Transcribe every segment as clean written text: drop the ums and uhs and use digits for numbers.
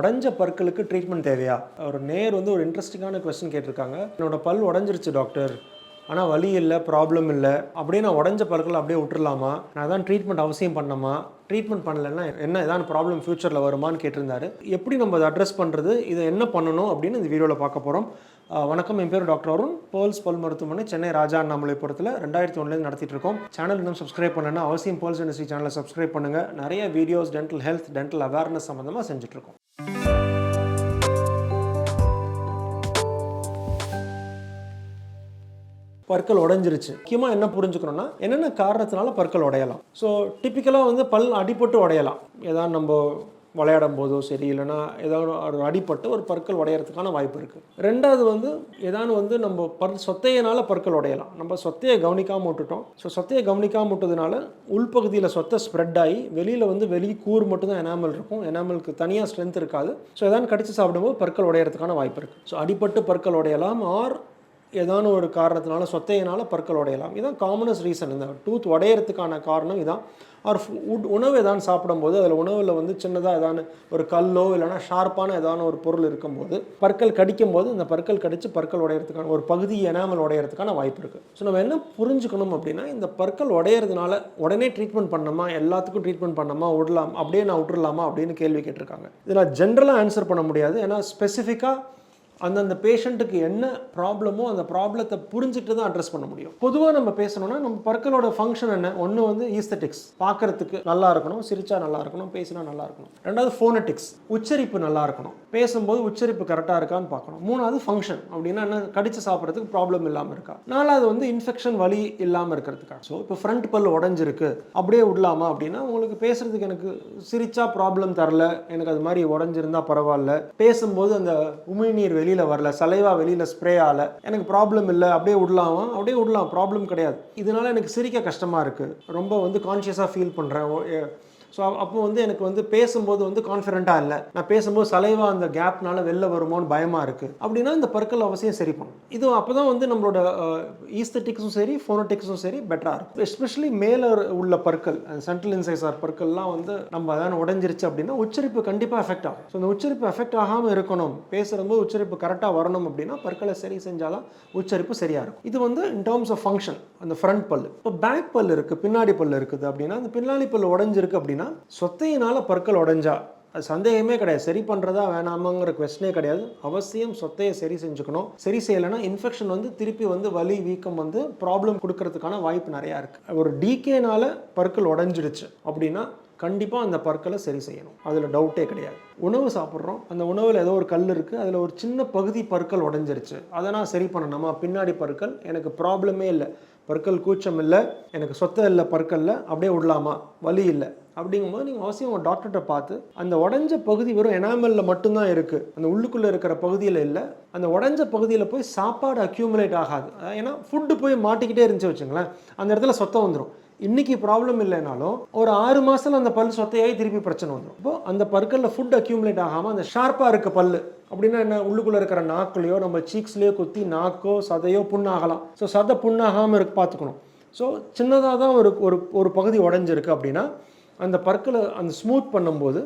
உடஞ்ச பற்களுக்கு ட்ரீட்மெண்ட் தேவையா? ஒரு நேர் வந்து ஒரு இன்ட்ரெஸ்டிங்கான கொஸ்டின் கேட்டிருக்காங்க. என்னோட பல் உடஞ்சிருச்சு டாக்டர், ஆனால் வலி இல்லை, ப்ராப்ளம் இல்லை, அப்படியே நான் உடஞ்ச பற்களை அப்படியே விட்டுறலாமா? நான் தான் ட்ரீட்மெண்ட் அவசியம் பண்ணணுமா? ட்ரீட்மெண்ட் பண்ணலைன்னா என்ன ஏதாவது ப்ராப்ளம் ஃப்யூச்சரில் வருமானு கேட்டிருந்தாரு. எப்படி நம்ம அதை அட்ரஸ் பண்ணுறது, இதை என்ன பண்ணணும் அப்படின்னு இந்த வீடியோவில் பார்க்க போகிறோம். வணக்கம், என் பேர் டாக்டர் அருண். பேர்ல்ஸ் பல் மருத்துவமனை, சென்னை ராஜா அண்ணாமலைபுரத்தில் 2001 நடத்திட்டு இருக்கோம். சேனல் இன்னும் சப்ஸ்கிரைப் பண்ணலன்னா அவசியம் பேர்ல்ஸ் டென்டிஸ்ட்ரி சேனலை சப்ஸ்கிரைப் பண்ணுங்கள். நிறைய videos dental health, dental awareness சம்மந்தமாக செஞ்சுட்ருக்கோம். பற்கள் உடைஞ்சிருச்சு. முக்கியமாக என்ன புரிஞ்சுக்கணும்னா, என்னென்ன காரணத்தினால பற்கள் உடையலாம். ஸோ டிப்பிக்கலாக வந்து பல் அடிபட்டு உடையலாம். ஏதாவது நம்ம விளையாடும் போதோ சரி, இல்லைனா ஏதாவது ஒரு அடிப்பட்டு ஒரு பற்கள் உடையறதுக்கான வாய்ப்பு இருக்குது. ரெண்டாவது வந்து ஏதாவது வந்து நம்ம சொத்தையினால் பற்கள் உடையலாம். நம்ம சொத்தையை கவனிக்காமல் விட்டுட்டோம். ஸோ சொத்தையை கவனிக்காமல் விட்டதுனால உள்பகுதியில் சொத்தை ஸ்ப்ரெட் ஆகி வெளியில் வந்து கூறு மட்டும்தான் எனாமல் இருக்கும். எனாமலுக்கு தனியாக ஸ்ட்ரென்த் இருக்காது. ஸோ ஏதாவது கடிச்சு சாப்பிடும்போது பற்கள் உடையறதுக்கான வாய்ப்பு இருக்குது. ஸோ அடிப்பட்டு பற்கள் உடையலாம், ஆர் ஏதான ஒரு காரணத்தினால சொத்தையினால் பற்கள் உடையலாம். இதுதான் காமனஸ்ட் ரீசன். இந்த டூத் உடையறதுக்கான காரணம் இதான். ஆர் உணவு ஏதாவது சாப்பிடும்போது அதில் உணவில் வந்து சின்னதாக ஏதாவது ஒரு கல்லோ இல்லைனா ஷார்ப்பான ஏதான ஒரு பொருள் இருக்கும்போது பற்கள் கடிக்கும்போது இந்த பற்கள் கடித்து பற்கள் உடையறதுக்கான ஒரு பகுதி எனாமல் உடையறதுக்கான வாய்ப்பு இருக்குது. ஸோ நம்ம என்ன புரிஞ்சுக்கணும் அப்படின்னா, இந்த பற்கள் உடையறதுனால உடனே ட்ரீட்மெண்ட் பண்ணணுமா, எல்லாத்துக்கும் ட்ரீட்மெண்ட் பண்ணணுமா, விடலாம் அப்படியே நான் விட்டுடலாமா அப்படின்னு கேள்வி கேட்டிருக்காங்க. இதில் ஜென்ரலாக ஆன்சர் பண்ண முடியாது. ஏன்னா ஸ்பெசிஃபிக்காக அந்தந்த பேஷண்ட்டுக்கு என்ன ப்ராப்ளமோ அந்த ப்ராப்ளத்தை புரிஞ்சுட்டு தான் அட்ரஸ் பண்ண முடியும். பொதுவாக நம்ம பேசணும்னா, நம்ம பற்களோட ஃபங்க்ஷன் என்ன? ஒன்று வந்து ஈஸ்தட்டிக்ஸ், பார்க்கறதுக்கு நல்லா இருக்கணும், சிரிச்சா நல்லா இருக்கணும், பேசினா நல்லா இருக்கணும். ரெண்டாவது ஃபோனட்டிக்ஸ், உச்சரிப்பு நல்லா இருக்கணும், பேசும்போது உச்சரிப்பு கரெக்டாக இருக்கான்னு பார்க்கணும். மூணாவது ஃபங்க்ஷன், அப்படின்னா என்ன, கடிச்சு சாப்பிட்றதுக்கு ப்ராப்ளம் இல்லாமல் இருக்கா. நாலாவது வந்து இன்ஃபெக்ஷன், வலி இல்லாமல் இருக்கிறதுக்காக. ஸோ இப்போ ஃப்ரண்ட் பல் உடஞ்சிருக்கு, அப்படியே விடலாமா அப்படின்னா, உங்களுக்கு பேசுறதுக்கு எனக்கு சிரிச்சா ப்ராப்ளம் தரல, எனக்கு அது மாதிரி உடஞ்சிருந்தா பரவாயில்ல, பேசும்போது அந்த உமிழ்நீர் வெளியில் வரல, சலைவா வெளியில் ஸ்ப்ரே ஆகல, எனக்கு ப்ராப்ளம் இல்லை, அப்படியே விடலாமா? அப்படியே விடலாம், ப்ராப்ளம் கிடையாது. இதனால எனக்கு சிரிக்க கஷ்டமாக இருக்குது, ரொம்ப வந்து கான்ஷியஸாக ஃபீல் பண்ணுறேன். ஸோ அப்போ வந்து எனக்கு வந்து பேசும்போது வந்து கான்ஃபிடென்ட்டாக இல்லை, நான் பேசும்போது சலைவா அந்த கேப்னால வெளில வருமோன்னு பயமாக இருக்குது அப்படின்னா இந்த பற்கள் அவசியம் சரி பண்ணும். இது அப்போ தான் வந்து நம்மளோட ஈஸ்தட்டிக்ஸும் சரி, ஃபோனட்டிக்ஸும் சரி பெட்டராக இருக்கும். எஸ்பெஷலி மேலே உள்ள பற்கள், சென்ட்ரல் இன்சைசார் பற்கள்லாம் வந்து நம்ம அதான் உடஞ்சிருச்சு அப்படின்னா உச்சரிப்பு கண்டிப்பாக எஃபெக்ட் ஆகும். ஸோ இந்த உச்சரிப்பு எஃபெக்ட் ஆகாமல் இருக்கணும், பேசுகிறம்போது உச்சரிப்பு கரெக்டாக வரணும் அப்படின்னா பற்களை சரி செஞ்சாலும் உச்சரிப்பு சரியாக இருக்கும். இது வந்து இன் டேர்ம்ஸ் ஆஃப் ஃபங்க்ஷன், அந்த ஃப்ரண்ட் பல். இப்போ பேக் பல் இருக்குது, பின்னாடி பல் இருக்குது அப்படின்னா, அந்த பின்னாடி பல் உடஞ்சிருக்கு அப்படின்னா சொத்தையினால பற்கள் உடைஞ்சா அது சந்தேகமே கிடையாது. சரி பண்ணுறதா வேணாமாங்கிற கொஸ்டினே கிடையாது. அவசியம் சொத்தையை சரி செஞ்சுக்கணும். சரி செய்யலைன்னா இன்ஃபெக்ஷன் வந்து திருப்பி வந்து வலி, வீக்கம் வந்து ப்ராப்ளம் கொடுக்கறதுக்கான வாய்ப்பு நிறையா இருக்குது. ஒரு டிகேனால பற்கள் உடஞ்சிடுச்சு அப்படின்னா கண்டிப்பாக அந்த பற்களை சரி செய்யணும், அதில் டவுட்டே கிடையாது. உணவு சாப்பிட்றோம், அந்த உணவில் ஏதோ ஒரு கல் இருக்குது, அதில் ஒரு சின்ன பகுதி பற்கள் உடஞ்சிருச்சு, அதை நான் சரி பண்ணணுமா? பின்னாடி பற்கள் எனக்கு ப்ராப்ளமே இல்லை, பற்கள் கூச்சம் இல்லை, எனக்கு சொத்தை இல்லை பற்களில், அப்படியே விடலாமா, வலி இல்லை அப்படிங்கும்போது நீங்கள் அவசியம் உங்கள் டாக்டர்கிட்ட பார்த்து, அந்த உடஞ்ச பகுதி வெறும் எனாமலில் மட்டும்தான் இருக்குது, அந்த உள்ளுக்குள்ளே இருக்கிற பகுதியில் இல்லை, அந்த உடஞ்ச பகுதியில் போய் சாப்பாடு அக்யூமுலேட் ஆகாது. ஏன்னா ஃபுட்டு போய் மாட்டிக்கிட்டே இருந்துச்சு வச்சுங்களேன், அந்த இடத்துல சொத்தை வந்துடும். இன்றைக்கி ப்ராப்ளம் இல்லைனாலும் ஒரு 6 மாதத்தில் அந்த பல் சொத்தையாகி திருப்பி பிரச்சனை வந்துடும். இப்போது அந்த பற்களில் ஃபுட் அக்யூமுலேட் ஆகாமல் அந்த ஷார்ப்பாக இருக்க பல் அப்படின்னா என்ன, உள்ளுக்குள்ளே இருக்கிற நாக்குலையோ நம்ம சீக்ஸ்லேயோ குத்தி நாக்கோ சதையோ புண்ணாகலாம். ஸோ சதை புண்ணாகாமல் இருக்கு பார்த்துக்கணும். ஸோ சின்னதாக தான் ஒரு பகுதி உடஞ்சிருக்கு அப்படின்னா அந்த பற்களை அந்த ஸ்மூத் பண்ணும்போது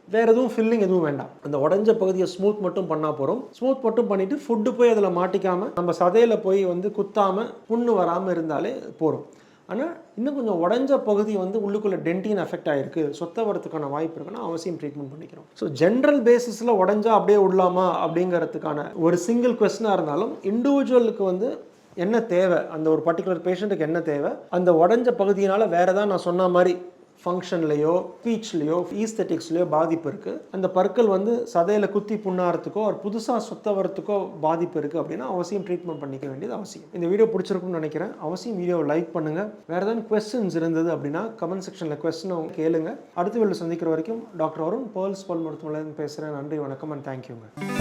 வேறு எதுவும் ஃபில்லிங் எதுவும் வேண்டாம், அந்த உடஞ்ச பகுதியை ஸ்மூத் மட்டும் பண்ணால் போகிறோம். ஸ்மூத் மட்டும் பண்ணிவிட்டு ஃபுட்டு போய் அதில் மாட்டிக்காமல் நம்ம சதையில் போய் வந்து குத்தாமல் புண்ணு வராமல் இருந்தாலே போகிறோம். ஆனால் இன்னும் கொஞ்சம் உடஞ்ச பகுதி வந்து உள்ளுக்குள்ளே டென்டின் எஃபெக்ட் ஆகிருக்கு, சொத்தை வரதுக்கான வாய்ப்பு இருக்குன்னா அவசியம் ட்ரீட்மெண்ட் பண்ணிக்கிறோம். ஸோ ஜென்ரல் பேசிஸில் உடஞ்சா அப்படியே விடலாமா அப்படிங்கிறதுக்கான ஒரு சிங்கிள் கொஸ்டினாக இருந்தாலும் இண்டிவிஜுவலுக்கு வந்து என்ன தேவை, அந்த ஒரு பர்டிகுலர் பேஷண்ட்டுக்கு என்ன தேவை, அந்த உடஞ்ச பகுதியினால் வேறு ஏதாவது நான் சொன்ன மாதிரி ஃபங்க்ஷன்லையோ ஸ்பீச்லையோ ஈஸ்தட்டிக்ஸ்லையோ பாதிப்பு இருக்குது, அந்த பற்கள் வந்து சதையில் குத்தி புண்ணாகிறதுக்கோ ஒரு புதுசாக சொத்த வரத்துக்கோ பாதிப்பு இருக்குது அப்படின்னா அவசியம் ட்ரீட்மெண்ட் பண்ணிக்க வேண்டியது அவசியம். இந்த வீடியோ பிடிச்சிருக்குன்னு நினைக்கிறேன். அவசியம் வீடியோவை லைக் பண்ணுங்கள். வேறு ஏதாவது கொஸ்டின்ஸ் இருந்தது அப்படின்னா கமெண்ட் செக்ஷனில் கொஸ்டின் அவங்க கேளுங்க. அடுத்த வீடியோ சந்திக்கிற வரைக்கும் டாக்டர் அருண், பேர்ல்ஸ் பல் மருத்துவமனையிலேருந்து பேசுகிறேன். நன்றி, வணக்கம் அண்ட் தேங்க்யூங்க.